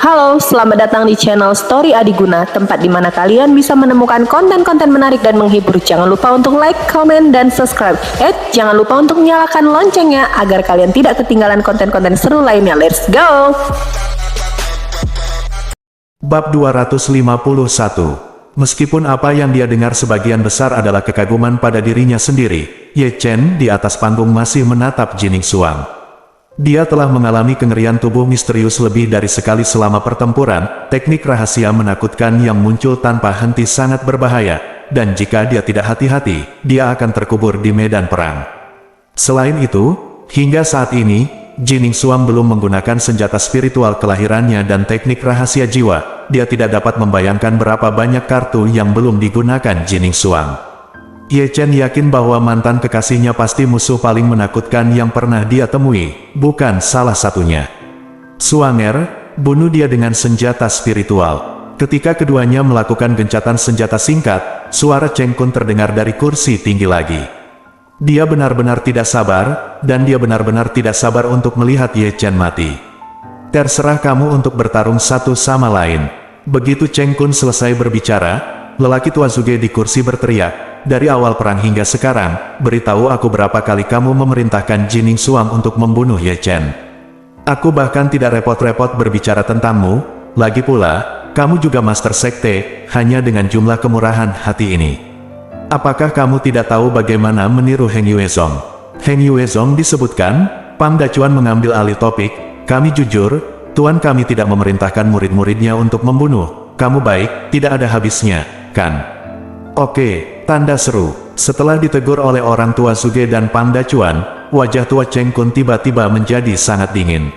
Halo, selamat datang di channel Story Adiguna, tempat di mana kalian bisa menemukan konten-konten menarik dan menghibur. Jangan lupa untuk like, comment, dan subscribe. Jangan lupa untuk nyalakan loncengnya agar kalian tidak ketinggalan konten-konten seru lainnya. Let's go! Bab 251. Meskipun apa yang dia dengar sebagian besar adalah kekaguman pada dirinya sendiri, Ye Chen di atas panggung masih menatap Jining Xuang. Dia telah mengalami kengerian tubuh misterius lebih dari sekali selama pertempuran, teknik rahasia menakutkan yang muncul tanpa henti sangat berbahaya, dan jika dia tidak hati-hati, dia akan terkubur di medan perang. Selain itu, hingga saat ini, Jining Xuang belum menggunakan senjata spiritual kelahirannya dan teknik rahasia jiwa. Dia tidak dapat membayangkan berapa banyak kartu yang belum digunakan Jining Xuang. Ye Chen yakin bahwa mantan kekasihnya pasti musuh paling menakutkan yang pernah dia temui, bukan salah satunya. Xuanger, bunuh dia dengan senjata spiritual. Ketika keduanya melakukan gencatan senjata singkat, suara Cheng Kun terdengar dari kursi tinggi lagi. Dia benar-benar tidak sabar, dan dia benar-benar tidak sabar untuk melihat Ye Chen mati. Terserah kamu untuk bertarung satu sama lain. Begitu Cheng Kun selesai berbicara, lelaki tua Zuge di kursi berteriak, dari awal perang hingga sekarang, beritahu aku berapa kali kamu memerintahkan Jining Xuang untuk membunuh Ye Chen. Aku bahkan tidak repot-repot berbicara tentangmu, lagi pula, kamu juga master sekte, hanya dengan jumlah kemurahan hati ini. Apakah kamu tidak tahu bagaimana meniru Heng Yuezong? Heng Yuezong disebutkan, Pang Dacuan mengambil alih topik, kami jujur, Tuan kami tidak memerintahkan murid-muridnya untuk membunuh, kamu baik, tidak ada habisnya, kan? Oke, tanda seru. Setelah ditegur oleh orang tua Zuge dan Pang Dacuan, wajah tua Cheng Kun tiba-tiba menjadi sangat dingin.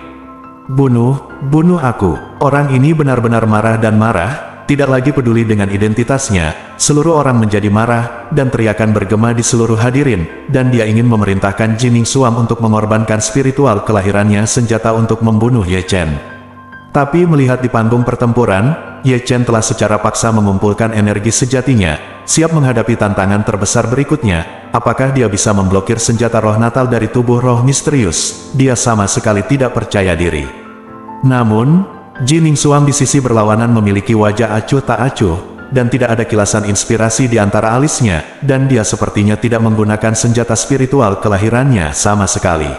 Bunuh aku. Orang ini benar-benar marah dan marah, tidak lagi peduli dengan identitasnya. Seluruh orang menjadi marah, dan teriakan bergema di seluruh hadirin, dan dia ingin memerintahkan Jining Xuang untuk mengorbankan spiritual kelahirannya senjata untuk membunuh Ye Chen. Tapi melihat di panggung pertempuran, Ye Chen telah secara paksa mengumpulkan energi sejatinya, siap menghadapi tantangan terbesar berikutnya. Apakah dia bisa memblokir senjata roh natal dari tubuh roh misterius? Dia sama sekali tidak percaya diri. Namun, Jining Xuang di sisi berlawanan memiliki wajah acuh tak acuh, dan tidak ada kilasan inspirasi di antara alisnya, dan dia sepertinya tidak menggunakan senjata spiritual kelahirannya sama sekali.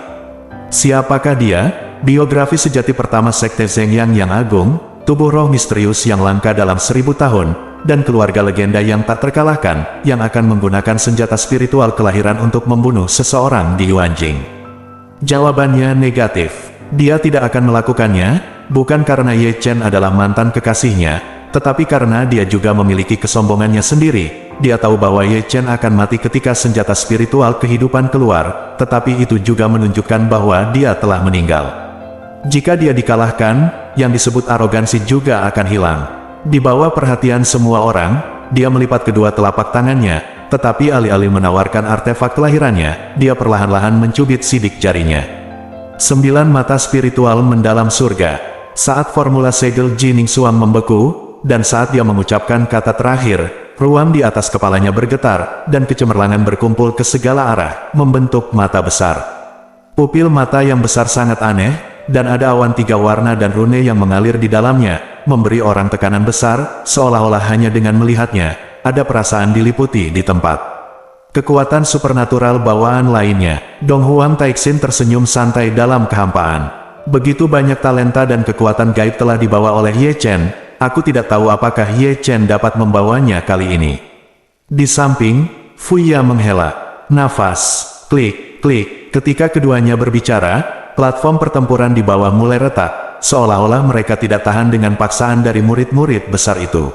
Siapakah dia? Biografi sejati pertama Sekte Zhengyang yang agung, tubuh roh misterius yang langka dalam 1000 tahun, dan keluarga legenda yang tak terkalahkan, yang akan menggunakan senjata spiritual kelahiran untuk membunuh seseorang di Yuanjing. Jawabannya negatif. Dia tidak akan melakukannya, bukan karena Ye Chen adalah mantan kekasihnya, tetapi karena dia juga memiliki kesombongannya sendiri. Dia tahu bahwa Ye Chen akan mati ketika senjata spiritual kehidupan keluar, tetapi itu juga menunjukkan bahwa dia telah meninggal. Jika dia dikalahkan, yang disebut arogansi juga akan hilang. Di bawah perhatian semua orang, dia melipat kedua telapak tangannya, tetapi alih-alih menawarkan artefak kelahirannya, dia perlahan-lahan mencubit sidik jarinya. 9 mata spiritual mendalam surga. Saat formula segel Jining Xuang membeku, dan saat dia mengucapkan kata terakhir, ruang di atas kepalanya bergetar, dan kecemerlangan berkumpul ke segala arah, membentuk mata besar. Pupil mata yang besar sangat aneh, dan ada awan 3 warna dan rune yang mengalir di dalamnya, memberi orang tekanan besar, seolah-olah hanya dengan melihatnya, ada perasaan diliputi di tempat. Kekuatan supernatural bawaan lainnya. Dong Huang Taixin tersenyum santai dalam kehampaan. Begitu banyak talenta dan kekuatan gaib telah dibawa oleh Ye Chen, aku tidak tahu apakah Ye Chen dapat membawanya kali ini. Di samping, Fuya menghela nafas, klik, klik, ketika keduanya berbicara, platform pertempuran di bawah mulai retak, seolah-olah mereka tidak tahan dengan paksaan dari murid-murid besar itu.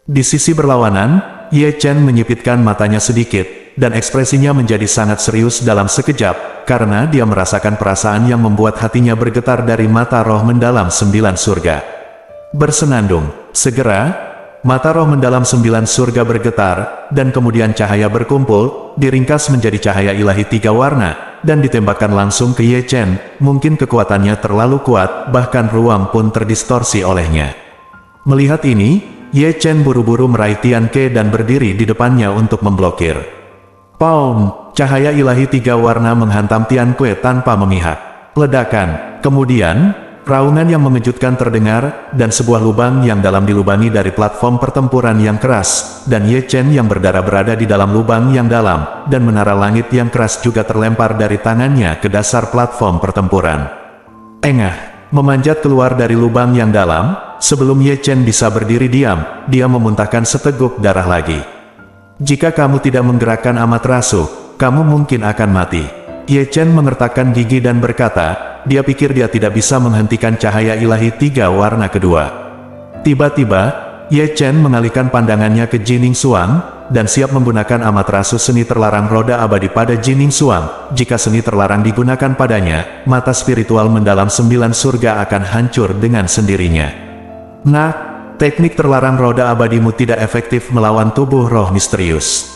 Di sisi berlawanan, Ye Chen menyipitkan matanya sedikit, dan ekspresinya menjadi sangat serius dalam sekejap, karena dia merasakan perasaan yang membuat hatinya bergetar dari mata roh mendalam 9 surga. Bersenandung, segera, mata roh mendalam 9 surga bergetar, dan kemudian cahaya berkumpul, diringkas menjadi cahaya ilahi 3 warna, dan ditembakkan langsung ke Ye Chen. Mungkin kekuatannya terlalu kuat, bahkan ruang pun terdistorsi olehnya. Melihat ini, Ye Chen buru-buru meraih Tian Ke dan berdiri di depannya untuk memblokir. Paum, cahaya ilahi 3 warna menghantam Tian Ke tanpa memihak. Ledakan. Kemudian, Raungan yang mengejutkan terdengar, dan sebuah lubang yang dalam dilubangi dari platform pertempuran yang keras, dan Ye Chen yang berdarah berada di dalam lubang yang dalam, dan menara langit yang keras juga terlempar dari tangannya ke dasar platform pertempuran. Engah, memanjat keluar dari lubang yang dalam, sebelum Ye Chen bisa berdiri diam, dia memuntahkan seteguk darah lagi. Jika kamu tidak menggerakkan Amaterasu, kamu mungkin akan mati. Ye Chen mengertakkan gigi dan berkata, dia pikir dia tidak bisa menghentikan cahaya ilahi tiga warna kedua. Tiba-tiba, Ye Chen mengalihkan pandangannya ke Jining Xuang, dan siap menggunakan Amaterasu seni terlarang roda abadi pada Jining Xuang. Jika seni terlarang digunakan padanya, mata spiritual mendalam 9 surga akan hancur dengan sendirinya. Nah, teknik terlarang roda abadimu tidak efektif melawan tubuh roh misterius.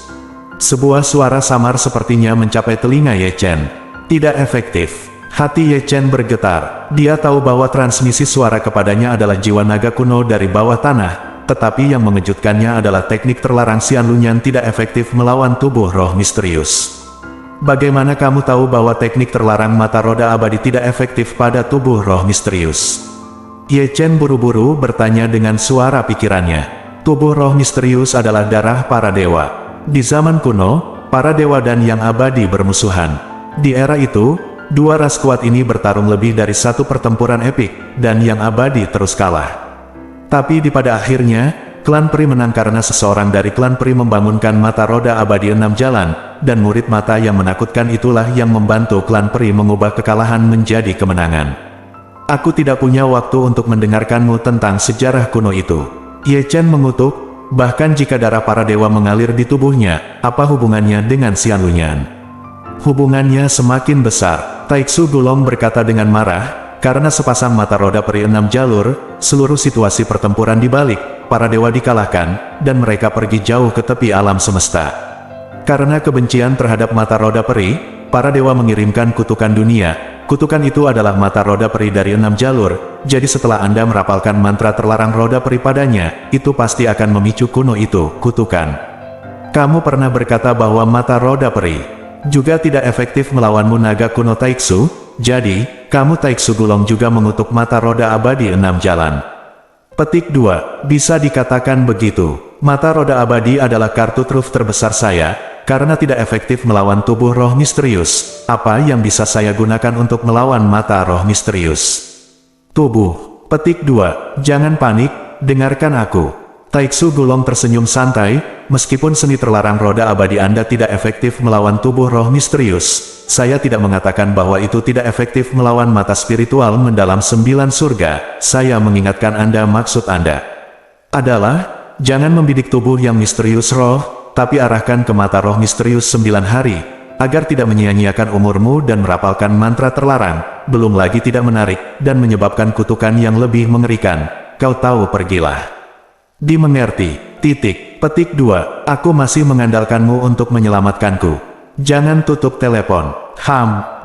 Sebuah suara samar sepertinya mencapai telinga Ye Chen. Tidak efektif. Hati Ye Chen bergetar. Dia tahu bahwa transmisi suara kepadanya adalah jiwa naga kuno dari bawah tanah, tetapi yang mengejutkannya adalah teknik terlarang Xian Lunyan tidak efektif melawan tubuh roh misterius. Bagaimana kamu tahu bahwa teknik terlarang mata roda abadi tidak efektif pada tubuh roh misterius? Ye Chen buru-buru bertanya dengan suara pikirannya. Tubuh roh misterius adalah darah para dewa. Di zaman kuno, para dewa dan yang abadi bermusuhan. Di era itu, dua ras kuat ini bertarung lebih dari satu pertempuran epik, dan yang abadi terus kalah. Tapi pada akhirnya, klan Peri menang karena seseorang dari klan Peri membangunkan mata roda abadi 6 jalan, dan murid mata yang menakutkan itulah yang membantu klan Peri mengubah kekalahan menjadi kemenangan. Aku tidak punya waktu untuk mendengarkanmu tentang sejarah kuno itu. Ye Chen mengutuk. Bahkan jika darah para dewa mengalir di tubuhnya, apa hubungannya dengan Xian Lunyan? Hubungannya semakin besar, Taiksu Gulong berkata dengan marah, karena sepasang mata roda peri 6 jalur, seluruh situasi pertempuran dibalik, para dewa dikalahkan, dan mereka pergi jauh ke tepi alam semesta. Karena kebencian terhadap mata roda peri, para dewa mengirimkan kutukan dunia. Kutukan itu adalah mata roda peri dari 6 jalur, jadi setelah Anda merapalkan mantra terlarang roda peri padanya, itu pasti akan memicu kuno itu, kutukan. Kamu pernah berkata bahwa mata roda peri juga tidak efektif melawanmu naga kuno Taiksu, jadi, kamu Taiksu Gulong juga mengutuk mata roda abadi 6 jalan. Petik 2, bisa dikatakan begitu. Mata roda abadi adalah kartu truf terbesar saya, karena tidak efektif melawan tubuh roh misterius. Apa yang bisa saya gunakan untuk melawan mata roh misterius? Tubuh. Petik 2, jangan panik, dengarkan aku. Taiksu Gulong tersenyum santai, meskipun seni terlarang roda abadi Anda tidak efektif melawan tubuh roh misterius, saya tidak mengatakan bahwa itu tidak efektif melawan mata spiritual mendalam 9 surga. Saya mengingatkan Anda, maksud Anda adalah, jangan membidik tubuh yang misterius roh, tapi arahkan ke mata roh misterius 9 hari, agar tidak menyia-nyiakan umurmu dan merapalkan mantra terlarang, belum lagi tidak menarik, dan menyebabkan kutukan yang lebih mengerikan. Kau tahu, pergilah. Dimengerti. Petik 2, aku masih mengandalkanmu untuk menyelamatkanku. Jangan tutup telepon.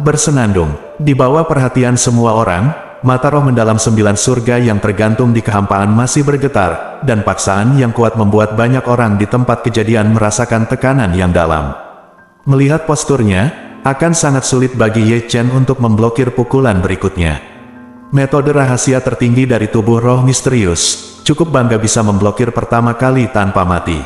Bersenandung. Di bawah perhatian semua orang, mata roh mendalam 9 surga yang tergantung di kehampaan masih bergetar, dan paksaan yang kuat membuat banyak orang di tempat kejadian merasakan tekanan yang dalam. Melihat posturnya, akan sangat sulit bagi Ye Chen untuk memblokir pukulan berikutnya. Metode rahasia tertinggi dari tubuh roh misterius, cukup bangga bisa memblokir pertama kali tanpa mati.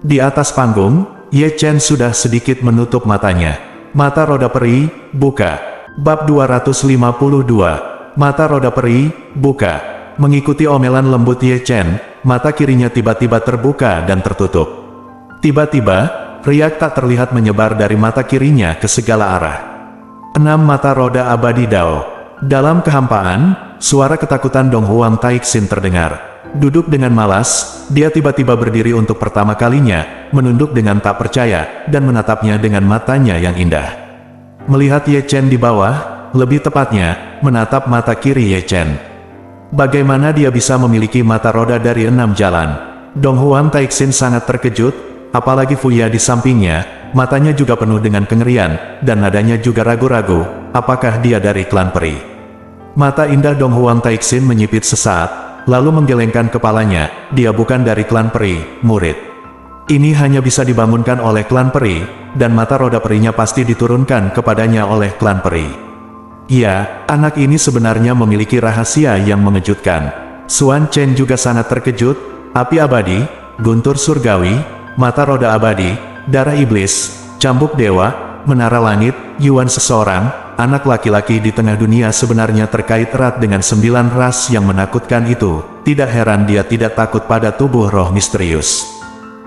Di atas panggung, Ye Chen sudah sedikit menutup matanya. Mata roda peri, buka. Bab 252. Mata roda peri, buka. Mengikuti omelan lembut Ye Chen, mata kirinya tiba-tiba terbuka dan tertutup. Tiba-tiba, riak tak terlihat menyebar dari mata kirinya ke segala arah. 6 mata roda abadi Dao. Dalam kehampaan, suara ketakutan Dong Huang Taixin terdengar. Duduk dengan malas, dia tiba-tiba berdiri untuk pertama kalinya, menunduk dengan tak percaya, dan menatapnya dengan matanya yang indah. Melihat Ye Chen di bawah, lebih tepatnya, menatap mata kiri Ye Chen. Bagaimana dia bisa memiliki mata roda dari 6 jalan? Dong Huang Taixin sangat terkejut, apalagi Fuya di sampingnya, matanya juga penuh dengan kengerian, dan nadanya juga ragu-ragu, apakah dia dari klan peri? Mata indah Dong Huang Taixin menyipit sesaat, lalu menggelengkan kepalanya, dia bukan dari klan peri, murid. Ini hanya bisa dibangunkan oleh klan peri, dan mata roda perinya pasti diturunkan kepadanya oleh klan peri. Ya, anak ini sebenarnya memiliki rahasia yang mengejutkan. Xuan Chen juga sangat terkejut. Api abadi, guntur surgawi, mata roda abadi, darah iblis, cambuk dewa, menara langit, Yuan seseorang, anak laki-laki di tengah dunia sebenarnya terkait erat dengan 9 ras yang menakutkan itu. Tidak heran dia tidak takut pada tubuh roh misterius.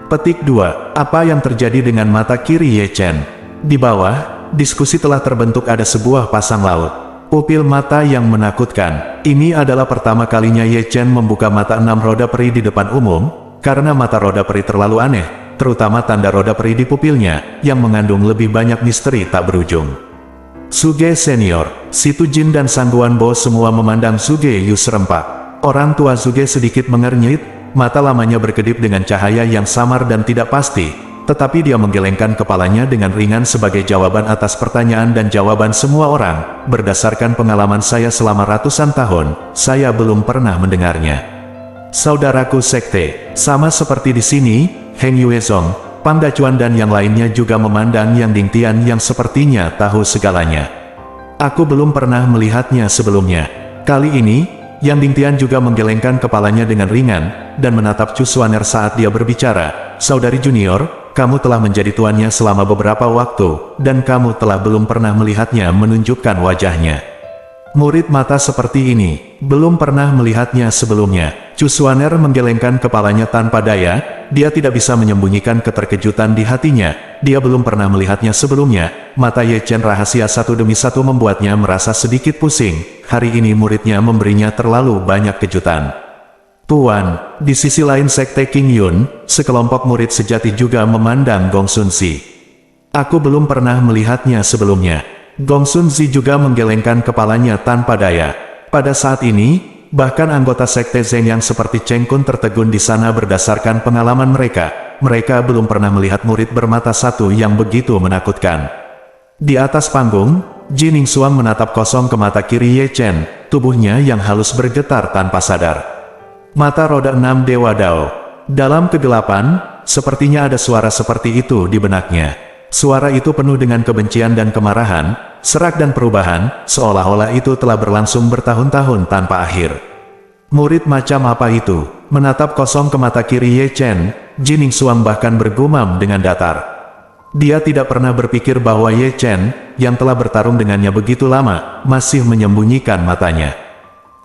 Petik 2. Apa yang terjadi dengan mata kiri Ye Chen? Di bawah, diskusi telah terbentuk ada sebuah pasang laut. Pupil mata yang menakutkan. Ini adalah pertama kalinya Ye Chen membuka mata 6 roda peri di depan umum, karena mata roda peri terlalu aneh. Terutama tanda roda peri di pupilnya, yang mengandung lebih banyak misteri tak berujung. Suge Senior, Situ Jin dan Sangguan Bo semua memandang Suge Yu serempak. Orang tua Suge sedikit mengernyit, mata lamanya berkedip dengan cahaya yang samar dan tidak pasti, tetapi dia menggelengkan kepalanya dengan ringan sebagai jawaban atas pertanyaan dan jawaban semua orang. Berdasarkan pengalaman saya selama ratusan tahun, saya belum pernah mendengarnya. Saudaraku sekte, sama seperti di sini, Heng Yuezong, Pang Dacuan dan yang lainnya juga memandang Yang Dingtian yang sepertinya tahu segalanya. Aku belum pernah melihatnya sebelumnya. Kali ini, Yang Dingtian juga menggelengkan kepalanya dengan ringan, dan menatap Chu Xuaner saat dia berbicara. Saudari junior, kamu telah menjadi tuannya selama beberapa waktu, dan kamu telah belum pernah melihatnya menunjukkan wajahnya. Murid mata seperti ini, belum pernah melihatnya sebelumnya. Chu Xuaner menggelengkan kepalanya tanpa daya, dia tidak bisa menyembunyikan keterkejutan di hatinya, dia belum pernah melihatnya sebelumnya. Mata Ye Chen rahasia satu demi satu membuatnya merasa sedikit pusing, hari ini muridnya memberinya terlalu banyak kejutan. Tuan, di sisi lain sekte King Yun, sekelompok murid sejati juga memandang Gong Sun Si. Aku belum pernah melihatnya sebelumnya. Gong Sun Si juga menggelengkan kepalanya tanpa daya. Pada saat ini, bahkan anggota sekte Zeng yang seperti Cheng Kun tertegun di sana berdasarkan pengalaman mereka. Mereka belum pernah melihat murid bermata satu yang begitu menakutkan. Di atas panggung, Jining Suang menatap kosong ke mata kiri Ye Chen, tubuhnya yang halus bergetar tanpa sadar. Mata roda 6 Dewa Dao. Dalam kegelapan, sepertinya ada suara seperti itu di benaknya. Suara itu penuh dengan kebencian dan kemarahan, serak dan perubahan, seolah-olah itu telah berlangsung bertahun-tahun tanpa akhir. Murid macam apa itu? Menatap kosong ke mata kiri Ye Chen, Jining Suang bahkan bergumam dengan datar. Dia tidak pernah berpikir bahwa Ye Chen, yang telah bertarung dengannya begitu lama, masih menyembunyikan matanya.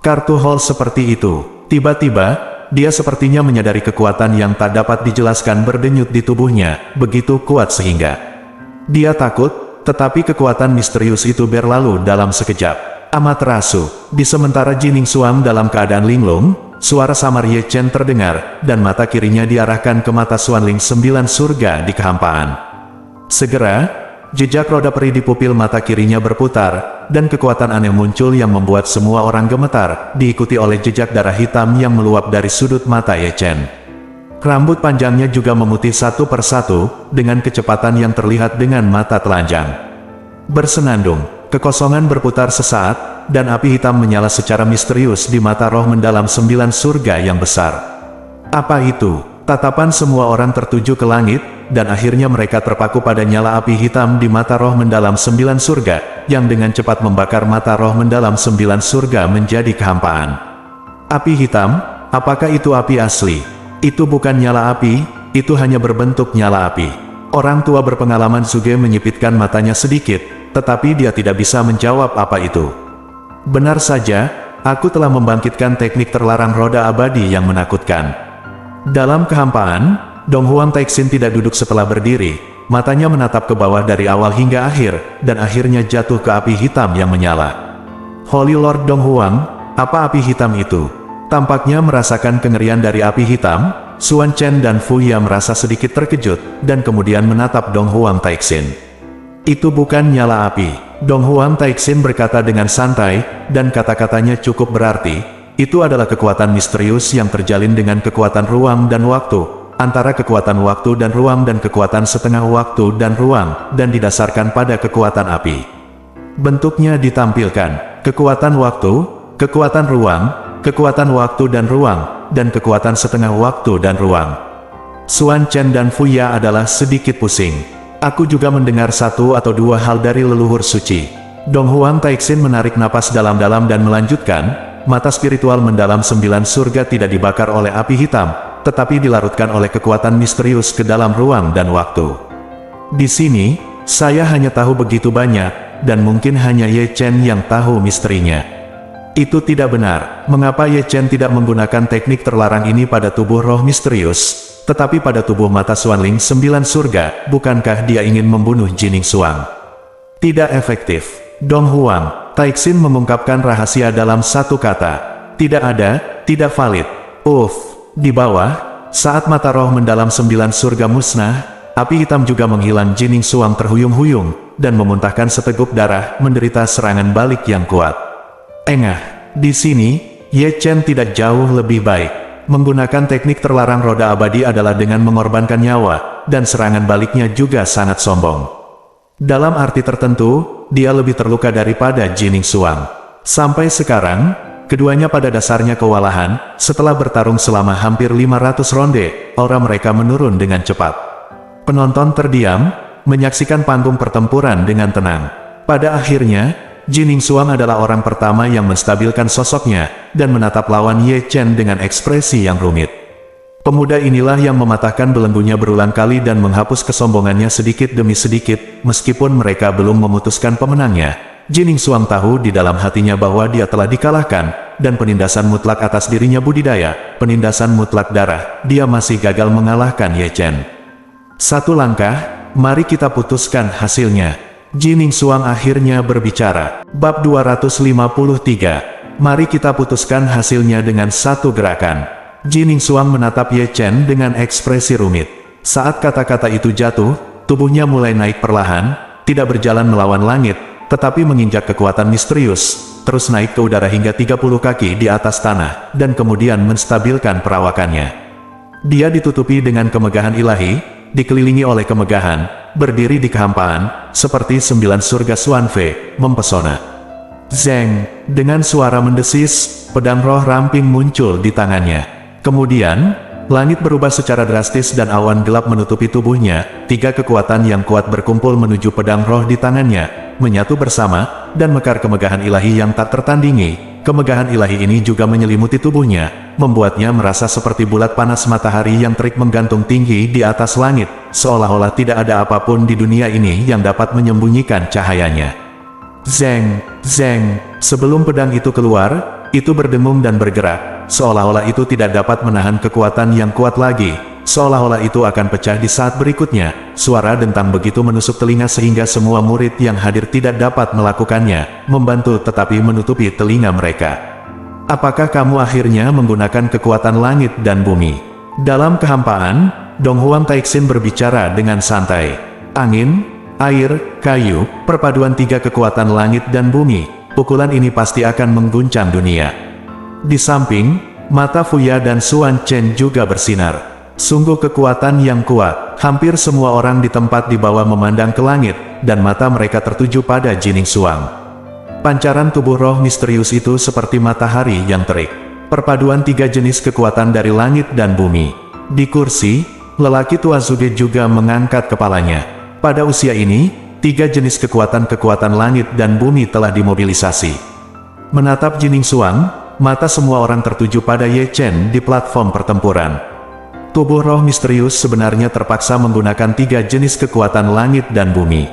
Kartu hall seperti itu. Tiba-tiba, dia sepertinya menyadari kekuatan yang tak dapat dijelaskan berdenyut di tubuhnya, begitu kuat sehingga dia takut, tetapi kekuatan misterius itu berlalu dalam sekejap. Amaterasu, di sementara Jining Suang dalam keadaan linglung, suara samar Ye Chen terdengar, dan mata kirinya diarahkan ke mata Xuanling 9 surga di kehampaan. Segera, jejak roda peri di pupil mata kirinya berputar, dan kekuatan aneh muncul yang membuat semua orang gemetar, diikuti oleh jejak darah hitam yang meluap dari sudut mata Ye Chen. Rambut panjangnya juga memutih satu persatu, dengan kecepatan yang terlihat dengan mata telanjang. Bersenandung, kekosongan berputar sesaat, dan api hitam menyala secara misterius di mata roh mendalam 9 surga yang besar. Apa itu? Tatapan semua orang tertuju ke langit, dan akhirnya mereka terpaku pada nyala api hitam di mata roh mendalam 9 surga, yang dengan cepat membakar mata roh mendalam 9 surga menjadi kehampaan. Api hitam, apakah itu api asli? Itu bukan nyala api, itu hanya berbentuk nyala api. Orang tua berpengalaman Suge menyipitkan matanya sedikit, tetapi dia tidak bisa menjawab apa itu. Benar saja, aku telah membangkitkan teknik terlarang roda abadi yang menakutkan. Dalam kehampaan, Dong Huang Taixin tidak duduk setelah berdiri, matanya menatap ke bawah dari awal hingga akhir, dan akhirnya jatuh ke api hitam yang menyala. Holy Lord Dong Huang, apa api hitam itu? Tampaknya merasakan kengerian dari api hitam, Xuan Chen dan Fu Ya merasa sedikit terkejut, dan kemudian menatap Dong Huang Taixin. Itu bukan nyala api, Dong Huang Taixin berkata dengan santai, dan kata-katanya cukup berarti. Itu adalah kekuatan misterius yang terjalin dengan kekuatan ruang dan waktu, antara kekuatan waktu dan ruang dan kekuatan setengah waktu dan ruang, dan didasarkan pada kekuatan api. Bentuknya ditampilkan, kekuatan waktu, kekuatan ruang, kekuatan waktu dan ruang, dan kekuatan setengah waktu dan ruang. Xuan Chen dan Fu Ya adalah sedikit pusing. Aku juga mendengar satu atau dua hal dari leluhur suci. Dong Huang Taixin menarik napas dalam-dalam dan melanjutkan, mata spiritual mendalam 9 surga tidak dibakar oleh api hitam, tetapi dilarutkan oleh kekuatan misterius ke dalam ruang dan waktu. Di sini, saya hanya tahu begitu banyak, dan mungkin hanya Ye Chen yang tahu misterinya. Itu tidak benar. Mengapa Ye Chen tidak menggunakan teknik terlarang ini pada tubuh roh misterius, tetapi pada tubuh mata Xuanling 9 surga? Bukankah dia ingin membunuh Jining Xuang? Tidak efektif. Dong Huang Taixin mengungkapkan rahasia dalam satu kata. Tidak ada, tidak valid. Di bawah, saat mata roh mendalam 9 surga musnah, api hitam juga menghilang. Jining Xuang terhuyung-huyung, dan memuntahkan seteguk darah, menderita serangan balik yang kuat. Di sini, Ye Chen tidak jauh lebih baik. Menggunakan teknik terlarang roda abadi adalah dengan mengorbankan nyawa, dan serangan baliknya juga sangat sombong. Dalam arti tertentu, dia lebih terluka daripada Jining Xuang. Sampai sekarang, keduanya pada dasarnya kewalahan. Setelah bertarung selama hampir 500 ronde, aura mereka menurun dengan cepat. Penonton terdiam, menyaksikan panggung pertempuran dengan tenang. Pada akhirnya, Jining Xuang adalah orang pertama yang menstabilkan sosoknya, dan menatap lawan Ye Chen dengan ekspresi yang rumit. Pemuda inilah yang mematahkan belenggunya berulang kali dan menghapus kesombongannya sedikit demi sedikit. Meskipun mereka belum memutuskan pemenangnya, Jining Xuang tahu di dalam hatinya bahwa dia telah dikalahkan, dan penindasan mutlak atas dirinya budidaya, penindasan mutlak darah. Dia masih gagal mengalahkan Ye Chen. Satu langkah, mari kita putuskan hasilnya. Jining Xuang akhirnya berbicara. Bab 253. Mari kita putuskan hasilnya dengan satu gerakan. Jining Xuang menatap Ye Chen dengan ekspresi rumit. Saat kata-kata itu jatuh, tubuhnya mulai naik perlahan, tidak berjalan melawan langit, tetapi menginjak kekuatan misterius, terus naik ke udara hingga 30 kaki di atas tanah, dan kemudian menstabilkan perawakannya. Dia ditutupi dengan kemegahan ilahi, dikelilingi oleh kemegahan, berdiri di kehampaan, seperti 9 surga Xuanfei, mempesona. Zeng, dengan suara mendesis, pedang roh ramping muncul di tangannya. Kemudian, langit berubah secara drastis dan awan gelap menutupi tubuhnya. 3 kekuatan yang kuat berkumpul menuju pedang roh di tangannya, menyatu bersama, dan mekar kemegahan ilahi yang tak tertandingi. Kemegahan ilahi ini juga menyelimuti tubuhnya, membuatnya merasa seperti bulat panas matahari yang terik menggantung tinggi di atas langit, seolah-olah tidak ada apapun di dunia ini yang dapat menyembunyikan cahayanya. Zeng, zeng, sebelum pedang itu keluar, itu berdengung dan bergerak, seolah-olah itu tidak dapat menahan kekuatan yang kuat lagi, seolah-olah itu akan pecah di saat berikutnya. Suara dentang begitu menusuk telinga sehingga semua murid yang hadir tidak dapat melakukannya, membantu tetapi menutupi telinga mereka. Apakah kamu akhirnya menggunakan kekuatan langit dan bumi? Dalam kehampaan, Dong Huang Taixin berbicara dengan santai. Angin, air, kayu, perpaduan 3 kekuatan langit dan bumi. Pukulan ini pasti akan mengguncang dunia. Di samping, mata Fuya dan Xuan Chen juga bersinar. Sungguh kekuatan yang kuat. Hampir semua orang di tempat di bawah memandang ke langit, dan mata mereka tertuju pada Jining Xuang. Pancaran tubuh roh misterius itu seperti matahari yang terik. Perpaduan 3 jenis kekuatan dari langit dan bumi. Di kursi, lelaki tua Zuge juga mengangkat kepalanya. Pada usia ini, 3 jenis kekuatan langit dan bumi telah dimobilisasi. Menatap Jining Xuang, mata semua orang tertuju pada Ye Chen di platform pertempuran. Tubuh roh misterius sebenarnya terpaksa menggunakan 3 jenis kekuatan langit dan bumi.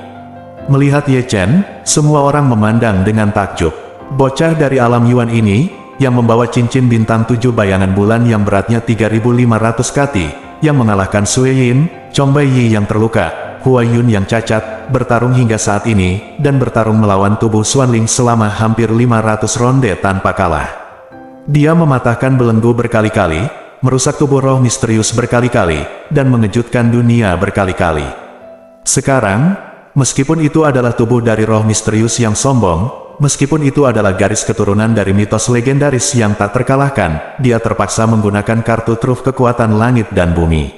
Melihat Ye Chen, semua orang memandang dengan takjub. Bocah dari alam Yuan ini, yang membawa cincin bintang 7 bayangan bulan yang beratnya 3.500 kati, yang mengalahkan Sui Yin, Chong Bai Yi yang terluka, Hua Yun yang cacat, bertarung hingga saat ini, dan bertarung melawan tubuh Xuanling selama hampir 500 ronde tanpa kalah. Dia mematahkan belenggu berkali-kali, merusak tubuh roh misterius berkali-kali, dan mengejutkan dunia berkali-kali. Sekarang, meskipun itu adalah tubuh dari roh misterius yang sombong, meskipun itu adalah garis keturunan dari mitos legendaris yang tak terkalahkan, dia terpaksa menggunakan kartu truf kekuatan langit dan bumi.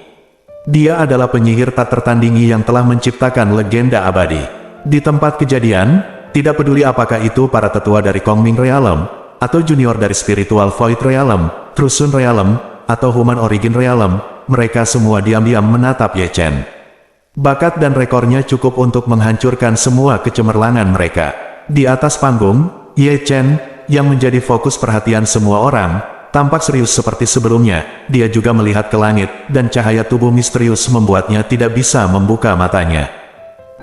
Dia adalah penyihir tak tertandingi yang telah menciptakan legenda abadi. Di tempat kejadian, tidak peduli apakah itu para tetua dari Kongming Realm, atau junior dari Spiritual Void Realm, Trusun Realm, atau Human Origin Realm, mereka semua diam-diam menatap Ye Chen. Bakat dan rekornya cukup untuk menghancurkan semua kecemerlangan mereka. Di atas panggung, Ye Chen, yang menjadi fokus perhatian semua orang, tampak serius seperti sebelumnya. Dia juga melihat ke langit, dan cahaya tubuh misterius membuatnya tidak bisa membuka matanya.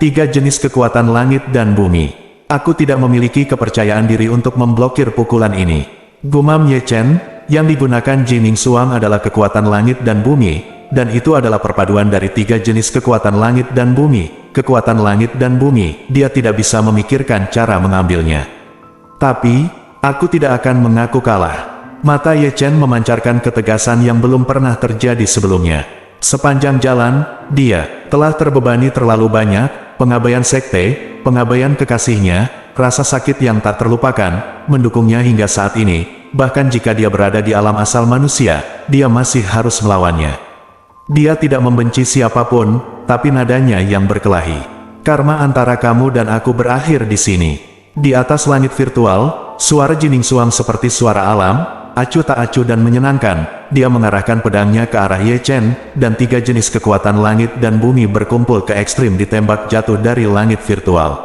3 jenis kekuatan langit dan bumi. Aku tidak memiliki kepercayaan diri untuk memblokir pukulan ini. Gumam Ye Chen, yang digunakan Jining Suang adalah kekuatan langit dan bumi, dan itu adalah perpaduan dari 3 jenis kekuatan langit dan bumi. Kekuatan langit dan bumi, dia tidak bisa memikirkan cara mengambilnya. Tapi, aku tidak akan mengaku kalah. Mata Ye Chen memancarkan ketegasan yang belum pernah terjadi sebelumnya. Sepanjang jalan, dia telah terbebani terlalu banyak, pengabaian sekte, pengabaian kekasihnya, rasa sakit yang tak terlupakan, mendukungnya hingga saat ini. Bahkan jika dia berada di alam asal manusia, dia masih harus melawannya. Dia tidak membenci siapapun, tapi nadanya yang berkelahi. Karma antara kamu dan aku berakhir di sini. Di atas langit virtual, suara Jining Suang seperti suara alam, acuh tak acuh dan menyenangkan. Dia mengarahkan pedangnya ke arah Ye Chen, dan 3 jenis kekuatan langit dan bumi berkumpul ke ekstrim ditembak jatuh dari langit virtual.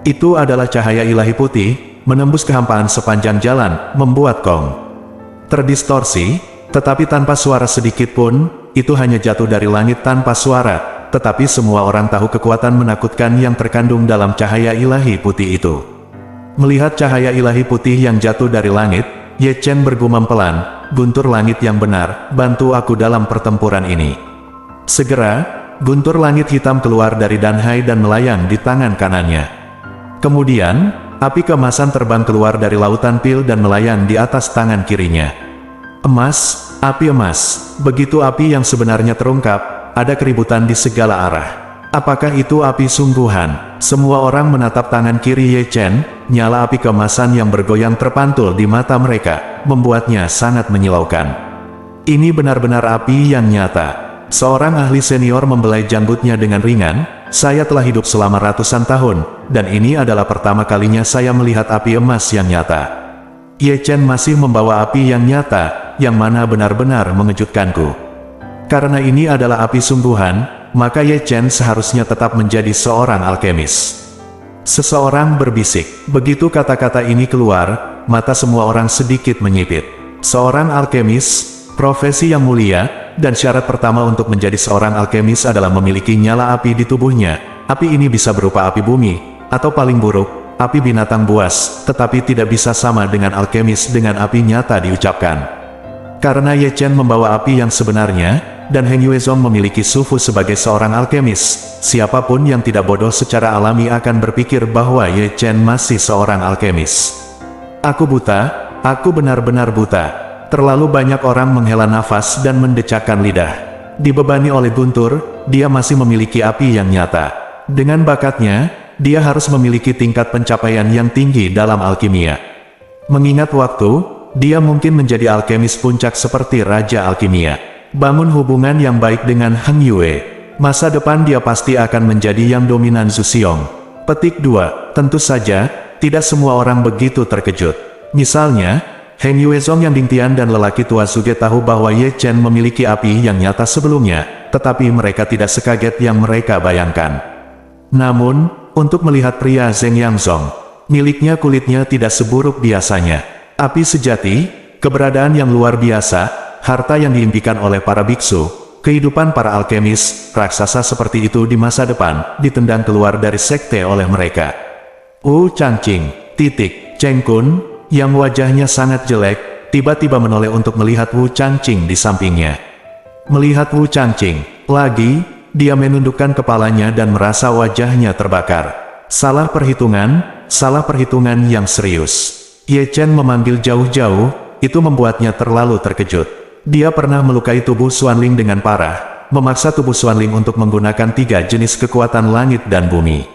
Itu adalah cahaya ilahi putih, menembus kehampaan sepanjang jalan, membuat Kong terdistorsi, tetapi tanpa suara sedikit pun. Itu hanya jatuh dari langit tanpa suara, tetapi semua orang tahu kekuatan menakutkan yang terkandung dalam cahaya ilahi putih itu. Melihat cahaya ilahi putih yang jatuh dari langit, Ye Chen bergumam pelan, "Guntur langit yang benar, bantu aku dalam pertempuran ini." Segera, guntur langit hitam keluar dari Danhai dan melayang di tangan kanannya. Kemudian, api keemasan terbang keluar dari lautan pil dan melayang di atas tangan kirinya. Emas, api emas. Begitu api yang sebenarnya terungkap, ada keributan di segala arah. Apakah itu api sungguhan? Semua orang menatap tangan kiri Ye Chen, nyala api keemasan yang bergoyang terpantul di mata mereka, membuatnya sangat menyilaukan. Ini benar-benar api yang nyata. Seorang ahli senior membelai janggutnya dengan ringan, "Saya telah hidup selama ratusan tahun, dan ini adalah pertama kalinya saya melihat api emas yang nyata." Ye Chen masih membawa api yang nyata, yang mana benar-benar mengejutkanku. Karena ini adalah api sungguhan, maka Ye Chen seharusnya tetap menjadi seorang alkemis. Seseorang berbisik. Begitu kata-kata ini keluar, mata semua orang sedikit menyipit. Seorang alkemis, profesi yang mulia, dan syarat pertama untuk menjadi seorang alkemis adalah memiliki nyala api di tubuhnya. Api ini bisa berupa api bumi, atau paling buruk, api binatang buas, tetapi tidak bisa sama dengan alkemis dengan api nyata diucapkan. Karena Ye Chen membawa api yang sebenarnya, dan Heng Yuezong memiliki sufu sebagai seorang alkemis, siapapun yang tidak bodoh secara alami akan berpikir bahwa Ye Chen masih seorang alkemis. Aku buta, aku benar-benar buta. Terlalu banyak orang menghela nafas dan mendecakkan lidah. Dibebani oleh guntur, dia masih memiliki api yang nyata. Dengan bakatnya, dia harus memiliki tingkat pencapaian yang tinggi dalam alkimia. Mengingat waktu, dia mungkin menjadi alkemis puncak seperti Raja Alkimia. Bangun hubungan yang baik dengan Heng Yue. Masa depan dia pasti akan menjadi yang dominan Zuxiong. Petik 2. Tentu saja, tidak semua orang begitu terkejut. Misalnya, Heng Yuezong yang Dingtian dan lelaki tua Zuge tahu bahwa Ye Chen memiliki api yang nyata sebelumnya, tetapi mereka tidak sekaget yang mereka bayangkan. Namun, untuk melihat pria Zheng Yangzong, miliknya kulitnya tidak seburuk biasanya. Api sejati, keberadaan yang luar biasa, harta yang diimpikan oleh para biksu, kehidupan para alkemis, raksasa seperti itu di masa depan, ditendang keluar dari sekte oleh mereka. Wu Changqing, Cheng Kun, yang wajahnya sangat jelek, tiba-tiba menoleh untuk melihat Wu Changqing di sampingnya. Melihat Wu Changqing lagi, dia menundukkan kepalanya dan merasa wajahnya terbakar. Salah perhitungan yang serius. Ye Chen memanggil jauh-jauh, itu membuatnya terlalu terkejut. Dia pernah melukai tubuh Xuanling dengan parah, memaksa tubuh Xuanling untuk menggunakan 3 jenis kekuatan langit dan bumi.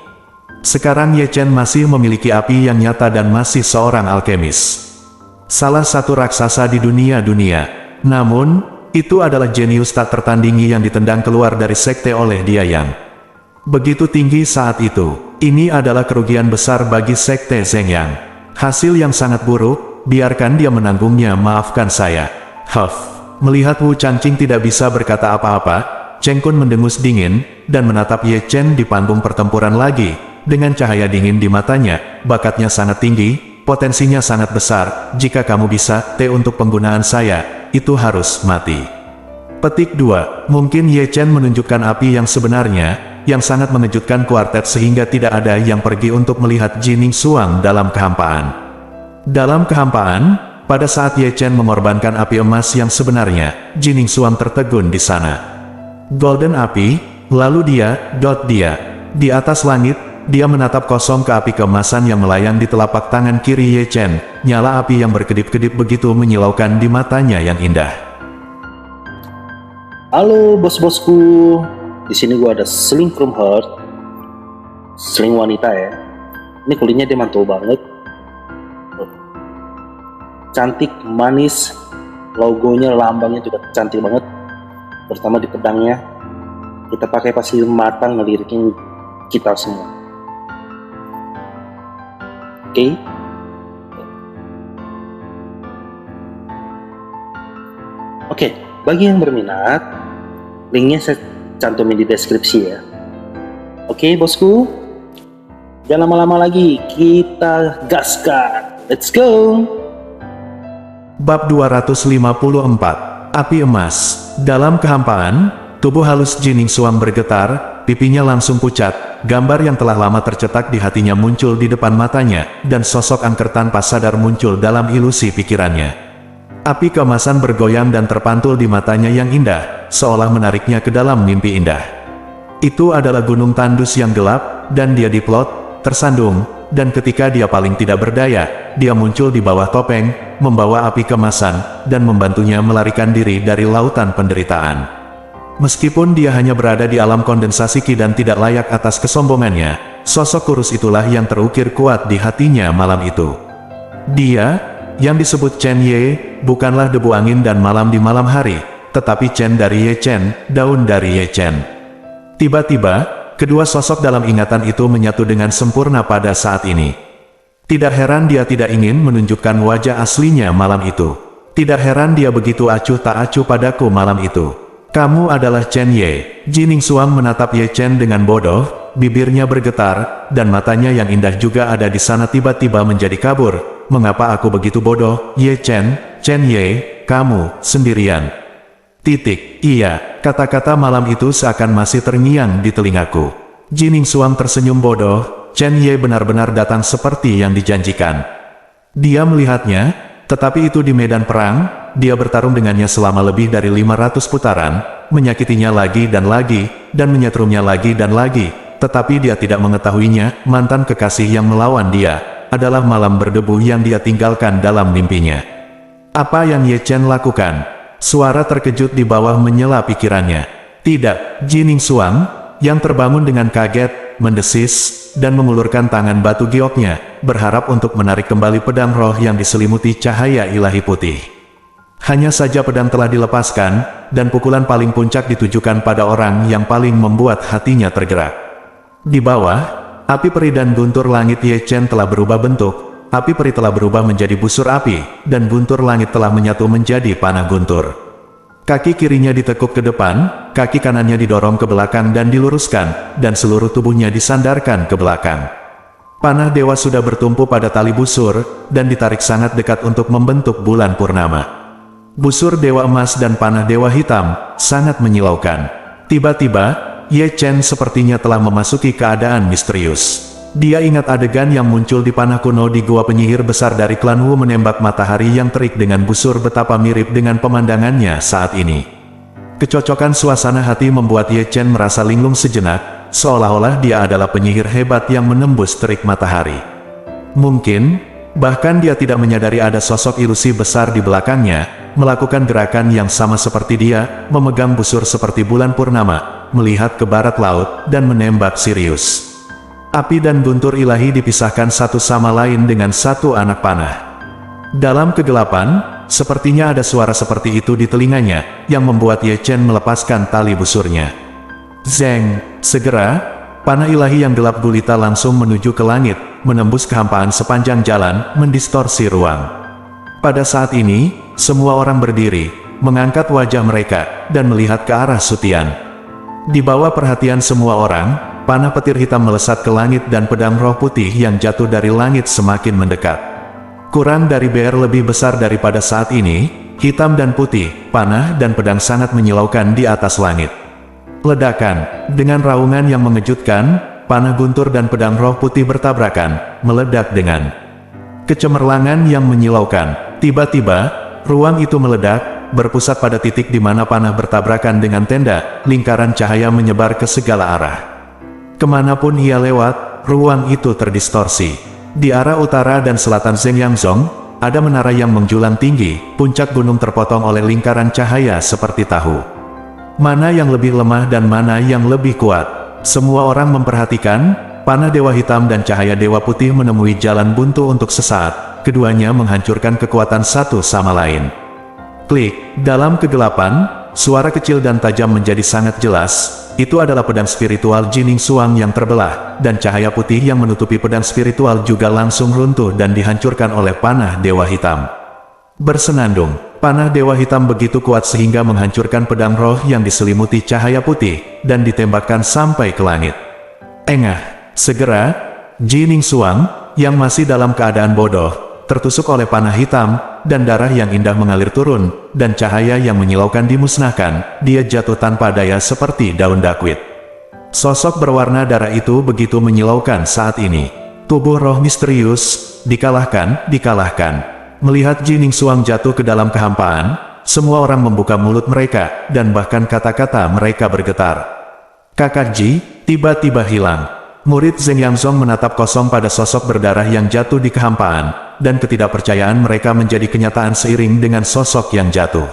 Sekarang Ye Chen masih memiliki api yang nyata dan masih seorang alkemis. Salah satu raksasa di dunia. Namun, itu adalah jenius tak tertandingi yang ditendang keluar dari sekte oleh dia yang begitu tinggi saat itu. Ini adalah kerugian besar bagi sekte Zheng Yang. Hasil yang sangat buruk, biarkan dia menanggungnya, maafkan saya. Melihat Wu Changqing tidak bisa berkata apa-apa, Cheng Kun mendengus dingin, dan menatap Ye Chen di panggung pertempuran lagi. dengan cahaya dingin di matanya. Bakatnya sangat tinggi, potensinya sangat besar. Jika kamu bisa, untuk penggunaan saya, itu harus mati. Petik 2. Mungkin Ye Chen menunjukkan api yang sebenarnya, yang sangat mengejutkan kuartet sehingga tidak ada yang pergi untuk melihat Jining Xuang dalam kehampaan. Dalam kehampaan, pada saat Ye Chen mengorbankan api emas yang sebenarnya, Jining Xuang tertegun di sana. Golden api, lalu dia, di atas langit, dia menatap kosong ke api keemasan yang melayang di telapak tangan kiri Ye Chen. Nyala api yang berkedip-kedip begitu menyilaukan di matanya yang indah. Halo bos-bosku, di sini gua ada Sling Chrome Heart, sling wanita ya. Ini kulitnya dia mantul banget, cantik, manis, logonya, lambangnya juga cantik banget. Pertama di pedangnya, kita pakai pasir matang ngelirikin kita semua. Oke, bagi yang berminat, linknya saya cantumin di deskripsi ya. Oke bosku, jangan lama-lama lagi, kita gaskan. Let's go! Bab 254, Api Emas. Dalam kehampaan, tubuh halus Jining Xuang bergetar, pipinya langsung pucat, gambar yang telah lama tercetak di hatinya muncul di depan matanya, dan sosok angker tanpa sadar muncul dalam ilusi pikirannya. Api keemasan bergoyang dan terpantul di matanya yang indah, seolah menariknya ke dalam mimpi indah. Itu adalah gunung tandus yang gelap, dan dia diplot, tersandung, dan ketika dia paling tidak berdaya, dia muncul di bawah topeng, membawa api keemasan, dan membantunya melarikan diri dari lautan penderitaan. Meskipun dia hanya berada di alam kondensasi Qi dan tidak layak atas kesombongannya, sosok kurus itulah yang terukir kuat di hatinya malam itu. Dia, yang disebut Chen Ye, bukanlah debu angin dan malam di malam hari, tetapi Chen dari Ye Chen, daun dari Ye Chen. Tiba-tiba, kedua sosok dalam ingatan itu menyatu dengan sempurna pada saat ini. Tidak heran dia tidak ingin menunjukkan wajah aslinya malam itu. Tidak heran dia begitu acuh tak acuh padaku malam itu. Kamu adalah Chen Ye. Jining Xuang menatap Ye Chen dengan bodoh, bibirnya bergetar, dan matanya yang indah juga ada di sana tiba-tiba menjadi kabur. Mengapa aku begitu bodoh, Ye Chen? Chen Ye, kamu sendirian. Iya, kata-kata malam itu seakan masih terngiang di telingaku. Jining Xuang tersenyum bodoh. Chen Ye benar-benar datang seperti yang dijanjikan. Dia melihatnya, tetapi itu di medan perang, dia bertarung dengannya selama lebih dari 500 putaran, menyakitinya lagi, dan menyetrumnya lagi dan lagi, tetapi dia tidak mengetahuinya, mantan kekasih yang melawan dia, adalah malam berdebu yang dia tinggalkan dalam mimpinya. Apa yang Ye Chen lakukan? Suara terkejut di bawah menyela pikirannya. Tidak, Jining Xuang, yang terbangun dengan kaget, mendesis, dan mengulurkan tangan batu gioknya, berharap untuk menarik kembali pedang roh yang diselimuti cahaya ilahi putih. Hanya saja pedang telah dilepaskan, dan pukulan paling puncak ditujukan pada orang yang paling membuat hatinya tergerak. Di bawah, api peri dan guntur langit Ye Chen telah berubah bentuk, api peri telah berubah menjadi busur api, dan guntur langit telah menyatu menjadi panah guntur. Kaki kirinya ditekuk ke depan, kaki kanannya didorong ke belakang dan diluruskan, dan seluruh tubuhnya disandarkan ke belakang. Panah dewa sudah bertumpu pada tali busur, dan ditarik sangat dekat untuk membentuk bulan purnama. Busur dewa emas dan panah dewa hitam, sangat menyilaukan. Tiba-tiba, Ye Chen sepertinya telah memasuki keadaan misterius. Dia ingat adegan yang muncul di panah kuno di gua penyihir besar dari klan Wu menembak matahari yang terik dengan busur betapa mirip dengan pemandangannya saat ini. Kecocokan suasana hati membuat Ye Chen merasa linglung sejenak, seolah-olah dia adalah penyihir hebat yang menembus terik matahari. Mungkin, bahkan dia tidak menyadari ada sosok ilusi besar di belakangnya, melakukan gerakan yang sama seperti dia, memegang busur seperti bulan purnama, melihat ke barat laut, dan menembak Sirius. Api dan guntur ilahi dipisahkan satu sama lain dengan satu anak panah. Dalam kegelapan, sepertinya ada suara seperti itu di telinganya, yang membuat Ye Chen melepaskan tali busurnya. Zeng! Segera, panah ilahi yang gelap gulita langsung menuju ke langit, menembus kehampaan sepanjang jalan, mendistorsi ruang. Pada saat ini, semua orang berdiri, mengangkat wajah mereka, dan melihat ke arah Sutian. Di bawah perhatian semua orang, panah petir hitam melesat ke langit dan pedang roh putih yang jatuh dari langit semakin mendekat. Kurang dari BR lebih besar daripada saat ini, hitam dan putih, panah dan pedang sangat menyilaukan di atas langit. Ledakan, dengan raungan yang mengejutkan, panah guntur dan pedang roh putih bertabrakan, meledak dengan kecemerlangan yang menyilaukan. Tiba-tiba, ruang itu meledak, berpusat pada titik di mana panah bertabrakan dengan tenda, lingkaran cahaya menyebar ke segala arah. Kemanapun ia lewat, ruang itu terdistorsi. Di arah utara dan selatan Zengyangzong, ada menara yang menjulang tinggi, puncak gunung terpotong oleh lingkaran cahaya seperti tahu. Mana yang lebih lemah dan mana yang lebih kuat? Semua orang memperhatikan, panah Dewa Hitam dan cahaya Dewa Putih menemui jalan buntu untuk sesaat, keduanya menghancurkan kekuatan satu sama lain. Klik, dalam kegelapan, suara kecil dan tajam menjadi sangat jelas, itu adalah pedang spiritual Jining Xuang yang terbelah, dan cahaya putih yang menutupi pedang spiritual juga langsung runtuh dan dihancurkan oleh panah Dewa Hitam. Bersenandung, panah Dewa Hitam begitu kuat sehingga menghancurkan pedang roh yang diselimuti cahaya putih, dan ditembakkan sampai ke langit. Engah, segera, Jining Xuang, yang masih dalam keadaan bodoh, tertusuk oleh panah hitam, dan darah yang indah mengalir turun, dan cahaya yang menyilaukan dimusnahkan, dia jatuh tanpa daya seperti daun dakwit. Sosok berwarna darah itu begitu menyilaukan saat ini. Tubuh roh misterius, dikalahkan. Melihat Jining Xuang jatuh ke dalam kehampaan, semua orang membuka mulut mereka, dan bahkan kata-kata mereka bergetar. Kakak Ji, tiba-tiba hilang. Murid Zengyangzong menatap kosong pada sosok berdarah yang jatuh di kehampaan, dan ketidakpercayaan mereka menjadi kenyataan seiring dengan sosok yang jatuh.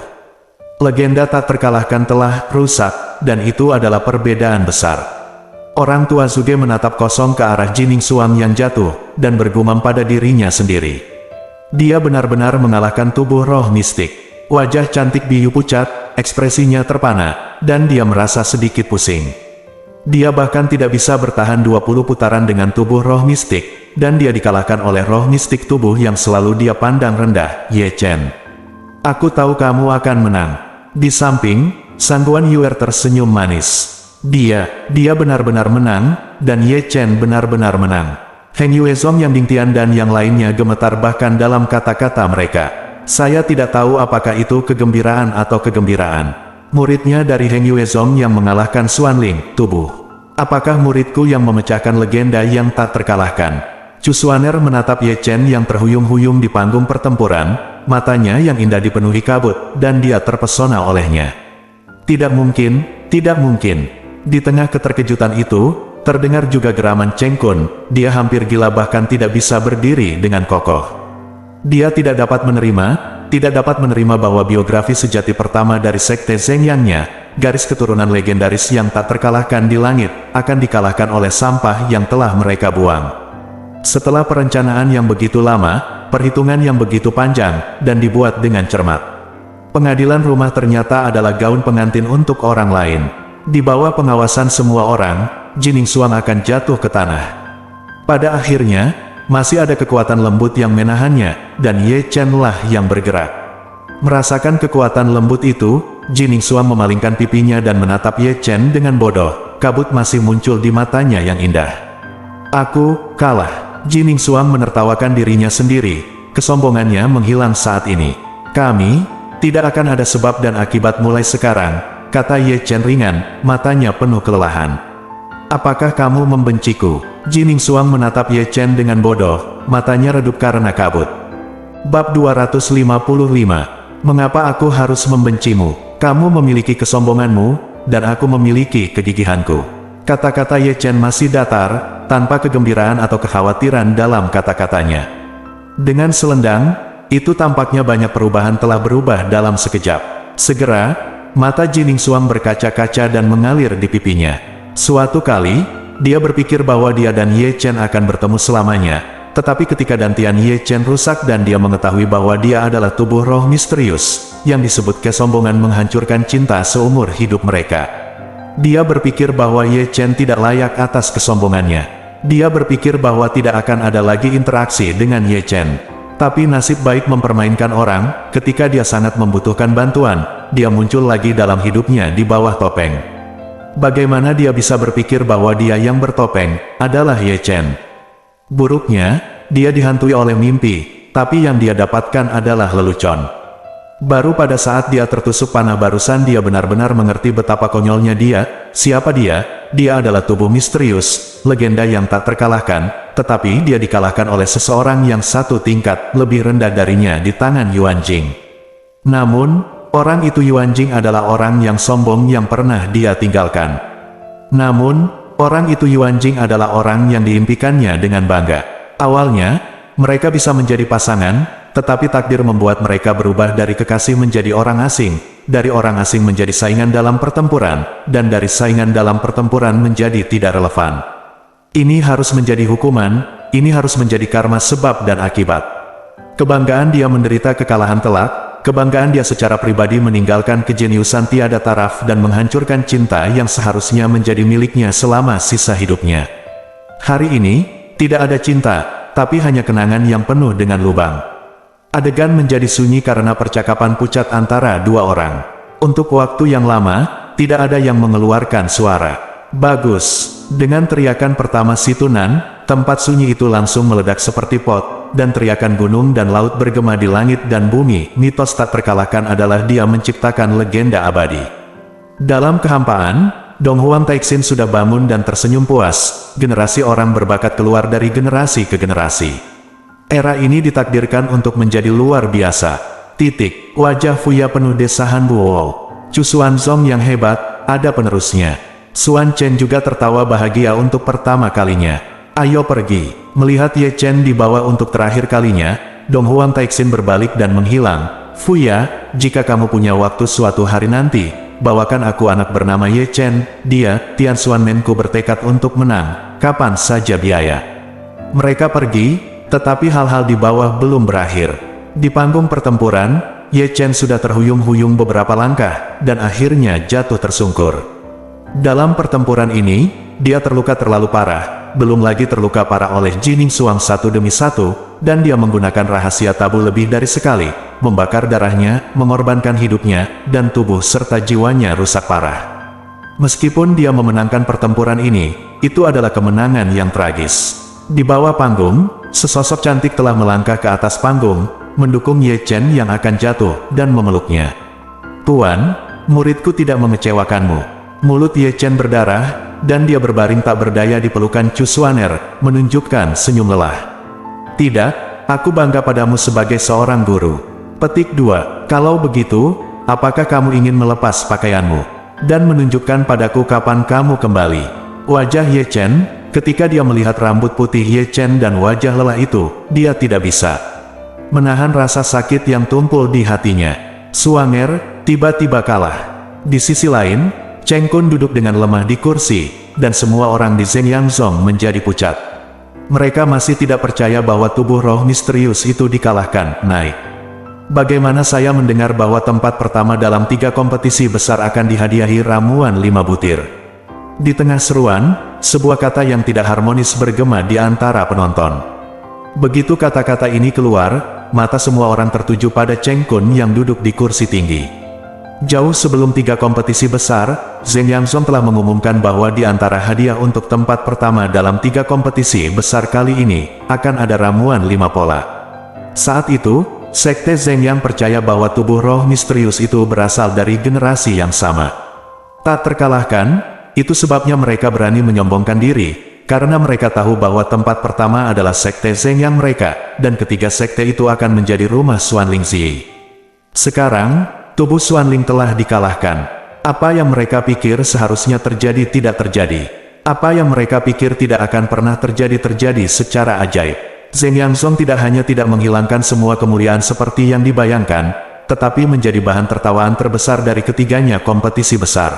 Legenda tak terkalahkan telah rusak, dan itu adalah perbedaan besar. Orang tua Zuge menatap kosong ke arah Jining Xuang yang jatuh, dan bergumam pada dirinya sendiri. Dia benar-benar mengalahkan tubuh roh mistik. Wajah cantik Biyu pucat, ekspresinya terpana, dan dia merasa sedikit pusing. Dia bahkan tidak bisa bertahan 20 putaran dengan tubuh roh mistik, dan dia dikalahkan oleh roh mistik tubuh yang selalu dia pandang rendah, Ye Chen. Aku tahu kamu akan menang. Di samping, Sangguan Yuer tersenyum manis. Dia benar-benar menang, dan Ye Chen benar-benar menang. Heng Yuezong, Yang Dingtian dan yang lainnya gemetar bahkan dalam kata-kata mereka. Saya tidak tahu apakah itu kegembiraan atau kegembiraan. Muridnya dari Heng Yuezong yang mengalahkan Xuanling, tubuh. Apakah muridku yang memecahkan legenda yang tak terkalahkan? Chu Xuaner menatap Ye Chen yang terhuyung-huyung di panggung pertempuran, matanya yang indah dipenuhi kabut, dan dia terpesona olehnya. Tidak mungkin, tidak mungkin. Di tengah keterkejutan itu, terdengar juga geraman Cheng Kun, dia hampir gila bahkan tidak bisa berdiri dengan kokoh. Dia tidak dapat menerima bahwa biografi sejati pertama dari Sekte Zengyangnya, garis keturunan legendaris yang tak terkalahkan di langit, akan dikalahkan oleh sampah yang telah mereka buang. Setelah perencanaan yang begitu lama, perhitungan yang begitu panjang, dan dibuat dengan cermat. Pengadilan rumah ternyata adalah gaun pengantin untuk orang lain. Di bawah pengawasan semua orang, Jining Xuang akan jatuh ke tanah. Pada akhirnya, masih ada kekuatan lembut yang menahannya, dan Ye Chen lah yang bergerak. Merasakan kekuatan lembut itu, Jining Xuang memalingkan pipinya dan menatap Ye Chen dengan bodoh, kabut masih muncul di matanya yang indah. Aku kalah. Jining Xuang menertawakan dirinya sendiri, kesombongannya menghilang saat ini. Kami, tidak akan ada sebab dan akibat mulai sekarang, kata Ye Chen ringan, matanya penuh kelelahan. Apakah kamu membenciku? Jining Xuang menatap Ye Chen dengan bodoh, matanya redup karena kabut. Bab 255, Mengapa aku harus membencimu? Kamu memiliki kesombonganmu, dan aku memiliki kegigihanku. Kata-kata Ye Chen masih datar, tanpa kegembiraan atau kekhawatiran dalam kata-katanya. Dengan selendang, itu tampaknya banyak perubahan telah berubah dalam sekejap. Segera, mata Jining Xuang berkaca-kaca dan mengalir di pipinya. Suatu kali, dia berpikir bahwa dia dan Ye Chen akan bertemu selamanya, tetapi ketika dantian Ye Chen rusak dan dia mengetahui bahwa dia adalah tubuh roh misterius, yang disebut kesombongan menghancurkan cinta seumur hidup mereka. Dia berpikir bahwa Ye Chen tidak layak atas kesombongannya. Dia berpikir bahwa tidak akan ada lagi interaksi dengan Ye Chen. Tapi nasib baik mempermainkan orang, ketika dia sangat membutuhkan bantuan, dia muncul lagi dalam hidupnya di bawah topeng. Bagaimana dia bisa berpikir bahwa dia yang bertopeng adalah Ye Chen? Buruknya, dia dihantui oleh mimpi, tapi yang dia dapatkan adalah lelucon. Baru pada saat dia tertusuk panah barusan dia benar-benar mengerti betapa konyolnya dia. Siapa dia? Dia adalah tubuh misterius, legenda yang tak terkalahkan, tetapi dia dikalahkan oleh seseorang yang satu tingkat lebih rendah darinya di tangan Yuan Jing. Namun, orang itu Yuan Jing adalah orang yang sombong yang pernah dia tinggalkan. Namun, orang itu Yuan Jing adalah orang yang diimpikannya dengan bangga. Awalnya, mereka bisa menjadi pasangan, tetapi takdir membuat mereka berubah dari kekasih menjadi orang asing, dari orang asing menjadi saingan dalam pertempuran, dan dari saingan dalam pertempuran menjadi tidak relevan. Ini harus menjadi hukuman, ini harus menjadi karma sebab dan akibat. Kebanggaan dia menderita kekalahan telak, kebanggaan dia secara pribadi meninggalkan kejeniusan tiada taraf dan menghancurkan cinta yang seharusnya menjadi miliknya selama sisa hidupnya. Hari ini, tidak ada cinta, tapi hanya kenangan yang penuh dengan lubang. Adegan menjadi sunyi karena percakapan pucat antara dua orang. Untuk waktu yang lama, tidak ada yang mengeluarkan suara. Bagus. Dengan teriakan pertama si Tunan, tempat sunyi itu langsung meledak seperti pot, dan teriakan gunung dan laut bergema di langit dan bumi. Mitos tak terkalahkan adalah dia menciptakan legenda abadi. Dalam kehampaan, Dong Huang Taixin sudah bangun dan tersenyum puas. Generasi orang berbakat keluar dari generasi ke generasi. Era ini ditakdirkan untuk menjadi luar biasa. Titik. Wajah Fuya penuh desahan Buo. Chu Xuanzong yang hebat, ada penerusnya. Xuan Chen juga tertawa bahagia untuk pertama kalinya. Ayo pergi. Melihat Ye Chen dibawa untuk terakhir kalinya, Dong Huang Taixin berbalik dan menghilang. Fuya, jika kamu punya waktu suatu hari nanti, bawakan aku anak bernama Ye Chen. Dia, Tian Xuan Menku bertekad untuk menang, kapan saja biaya. Mereka pergi. Tetapi hal-hal di bawah belum berakhir. Di panggung pertempuran, Ye Chen sudah terhuyung-huyung beberapa langkah, dan akhirnya jatuh tersungkur. Dalam pertempuran ini, dia terluka terlalu parah, belum lagi terluka parah oleh Jining Suang satu demi satu, dan dia menggunakan rahasia tabu lebih dari sekali, membakar darahnya, mengorbankan hidupnya, dan tubuh serta jiwanya rusak parah. Meskipun dia memenangkan pertempuran ini, itu adalah kemenangan yang tragis. Di bawah panggung, sesosok cantik telah melangkah ke atas panggung, mendukung Ye Chen yang akan jatuh, dan memeluknya. Tuan, muridku tidak mengecewakanmu. Mulut Ye Chen berdarah, dan dia berbaring tak berdaya di pelukan Chu Xuaner, menunjukkan senyum lelah. Tidak, aku bangga padamu sebagai seorang guru. Petik 2. Kalau begitu, apakah kamu ingin melepas pakaianmu, dan menunjukkan padaku kapan kamu kembali? Wajah Ye Chen, ketika dia melihat rambut putih Ye Chen dan wajah lelah itu, dia tidak bisa menahan rasa sakit yang tumpul di hatinya. Xuaner tiba-tiba kalah. Di sisi lain, Cheng Kun duduk dengan lemah di kursi, dan semua orang di Zhengyangzong menjadi pucat. Mereka masih tidak percaya bahwa tubuh roh misterius itu dikalahkan. Naik. Bagaimana saya mendengar bahwa tempat pertama dalam 3 kompetisi besar akan dihadiahi ramuan 5 butir. Di tengah seruan, sebuah kata yang tidak harmonis bergema di antara penonton. Begitu kata-kata ini keluar, mata semua orang tertuju pada Cheng Kun yang duduk di kursi tinggi. Jauh sebelum 3 kompetisi besar, Zhengyangzong telah mengumumkan bahwa di antara hadiah untuk tempat pertama dalam 3 kompetisi besar kali ini, akan ada ramuan 5 pola. Saat itu, Sekte Zhengyang percaya bahwa tubuh roh misterius itu berasal dari generasi yang sama. Tak terkalahkan, itu sebabnya mereka berani menyombongkan diri, karena mereka tahu bahwa tempat pertama adalah Sekte Zhengyang mereka, dan ketiga sekte itu akan menjadi rumah Xuanling Zi. Sekarang, tubuh Xuanling telah dikalahkan. Apa yang mereka pikir seharusnya terjadi tidak terjadi. Apa yang mereka pikir tidak akan pernah terjadi secara ajaib. Zhengyangzong tidak hanya tidak menghilangkan semua kemuliaan seperti yang dibayangkan, tetapi menjadi bahan tertawaan terbesar dari ketiganya kompetisi besar.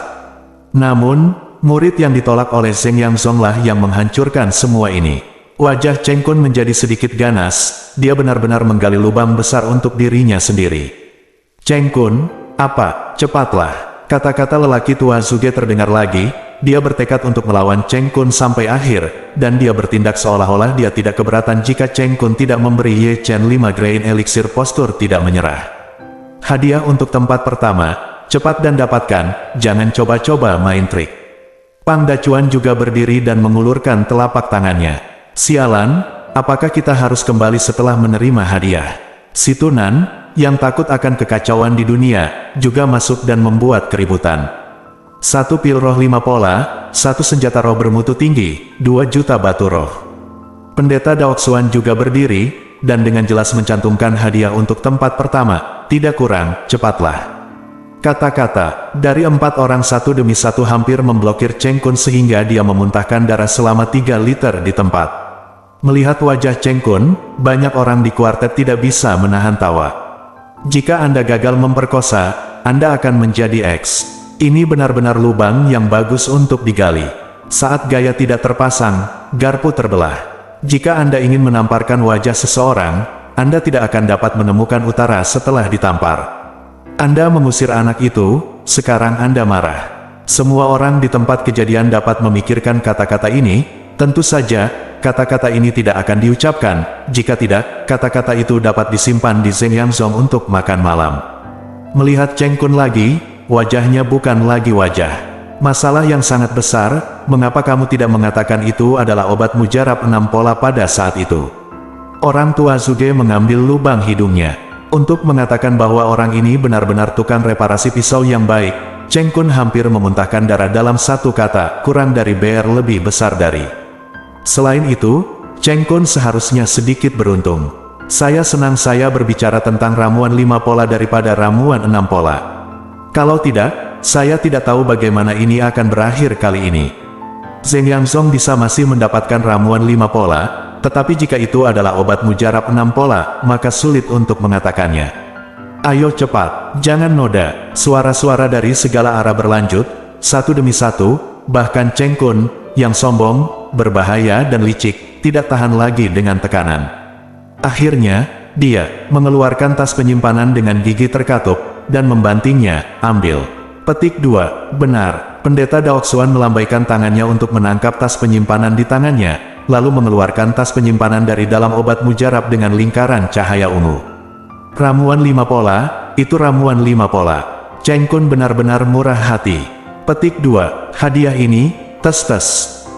Namun, murid yang ditolak oleh Zhengyangzong lah yang menghancurkan semua ini. Wajah Cheng Kun menjadi sedikit ganas, dia benar-benar menggali lubang besar untuk dirinya sendiri. Cheng Kun, apa? Cepatlah. Kata-kata lelaki tua Zuge terdengar lagi, dia bertekad untuk melawan Cheng Kun sampai akhir, dan dia bertindak seolah-olah dia tidak keberatan jika Cheng Kun tidak memberi Ye Chen 5 grain eliksir postur tidak menyerah. Hadiah untuk tempat pertama, cepat dan dapatkan, jangan coba-coba main trik. Pang Dacuan juga berdiri dan mengulurkan telapak tangannya. Sialan, apakah kita harus kembali setelah menerima hadiah? Si Tunan, yang takut akan kekacauan di dunia, juga masuk dan membuat keributan. 1 pil roh 5 pola, 1 senjata roh bermutu tinggi, 2 juta batu roh. Pendeta Daoxuan juga berdiri, dan dengan jelas mencantumkan hadiah untuk tempat pertama, tidak kurang, cepatlah. Kata-kata, dari 4 orang satu demi satu hampir memblokir Cheng Kun sehingga dia memuntahkan darah selama 3 liter di tempat. Melihat wajah Cheng Kun, banyak orang di kuartet tidak bisa menahan tawa. Jika Anda gagal memperkosa, Anda akan menjadi X. Ini benar-benar lubang yang bagus untuk digali. Saat gaya tidak terpasang, garpu terbelah. Jika Anda ingin menamparkan wajah seseorang, Anda tidak akan dapat menemukan utara setelah ditampar. Anda mengusir anak itu, sekarang Anda marah. Semua orang di tempat kejadian dapat memikirkan kata-kata ini, tentu saja, kata-kata ini tidak akan diucapkan, jika tidak, kata-kata itu dapat disimpan di Zeng Yangzong untuk makan malam. Melihat Cheng Kun lagi, wajahnya bukan lagi wajah. Masalah yang sangat besar, mengapa kamu tidak mengatakan itu adalah obat mujarab 6 pola pada saat itu? Orang tua Zuge mengambil lubang hidungnya. Untuk mengatakan bahwa orang ini benar-benar tukang reparasi pisau yang baik, Cheng Kun hampir memuntahkan darah dalam satu kata, kurang dari BR lebih besar dari. Selain itu, Cheng Kun seharusnya sedikit beruntung. Saya senang saya berbicara tentang ramuan 5 pola daripada ramuan 6 pola. Kalau tidak, saya tidak tahu bagaimana ini akan berakhir kali ini. Zeng Yangzong bisa masih mendapatkan ramuan 5 pola, tetapi jika itu adalah obat mujarab 6 pola, maka sulit untuk mengatakannya. Ayo cepat, jangan noda. Suara-suara dari segala arah berlanjut, satu demi satu, bahkan Cheng Kun, yang sombong, berbahaya dan licik, tidak tahan lagi dengan tekanan. Akhirnya, dia mengeluarkan tas penyimpanan dengan gigi terkatup, dan membantingnya, ambil. Petik 2, benar, pendeta Daoxuan melambaikan tangannya untuk menangkap tas penyimpanan di tangannya, lalu mengeluarkan tas penyimpanan dari dalam obat mujarab dengan lingkaran cahaya ungu. Ramuan 5 pola, itu ramuan 5 pola. Cheng Kun benar-benar murah hati. Petik 2, hadiah ini, tes-tes.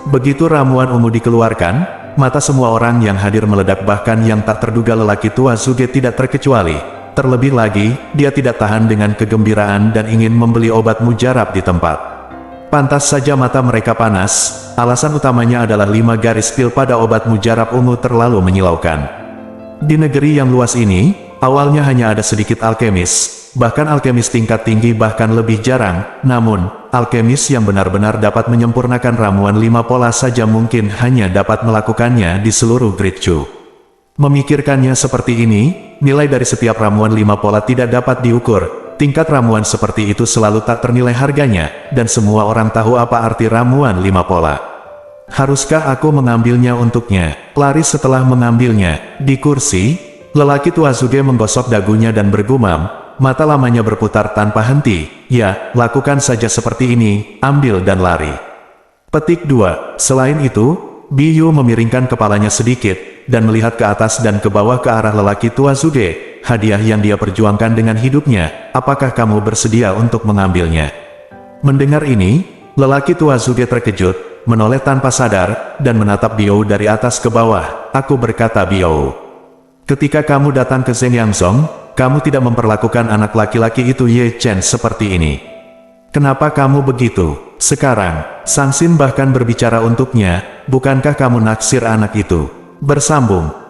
Begitu ramuan ungu dikeluarkan, mata semua orang yang hadir meledak, bahkan yang tak terduga lelaki tua Zuge tidak terkecuali. Terlebih lagi, dia tidak tahan dengan kegembiraan dan ingin membeli obat mujarab di tempat. Pantas saja mata mereka panas, alasan utamanya adalah 5 garis pil pada obat mujarab ungu terlalu menyilaukan. Di negeri yang luas ini, awalnya hanya ada sedikit alkemis, bahkan alkemis tingkat tinggi bahkan lebih jarang, namun, alkemis yang benar-benar dapat menyempurnakan ramuan 5 pola saja mungkin hanya dapat melakukannya di seluruh Great Chu. Memikirkannya seperti ini, nilai dari setiap ramuan 5 pola tidak dapat diukur. Tingkat ramuan seperti itu selalu tak ternilai harganya, dan semua orang tahu apa arti ramuan 5 pola. Haruskah aku mengambilnya untuknya? Lari setelah mengambilnya. Di kursi, lelaki tua Zuge menggosok dagunya dan bergumam, mata lamanya berputar tanpa henti. Ya, lakukan saja seperti ini, ambil dan lari. Petik 2, selain itu, Biyu memiringkan kepalanya sedikit, dan melihat ke atas dan ke bawah ke arah lelaki tua Zuge. Hadiah yang dia perjuangkan dengan hidupnya, apakah kamu bersedia untuk mengambilnya? Mendengar ini, lelaki tua Zuge terkejut, menoleh tanpa sadar, dan menatap Biou dari atas ke bawah. Aku berkata Biou, ketika kamu datang ke Zeng Yangzong, kamu tidak memperlakukan anak laki-laki itu Ye Chen seperti ini. Kenapa kamu begitu? Sekarang, Sang Sin bahkan berbicara untuknya, bukankah kamu naksir anak itu? Bersambung.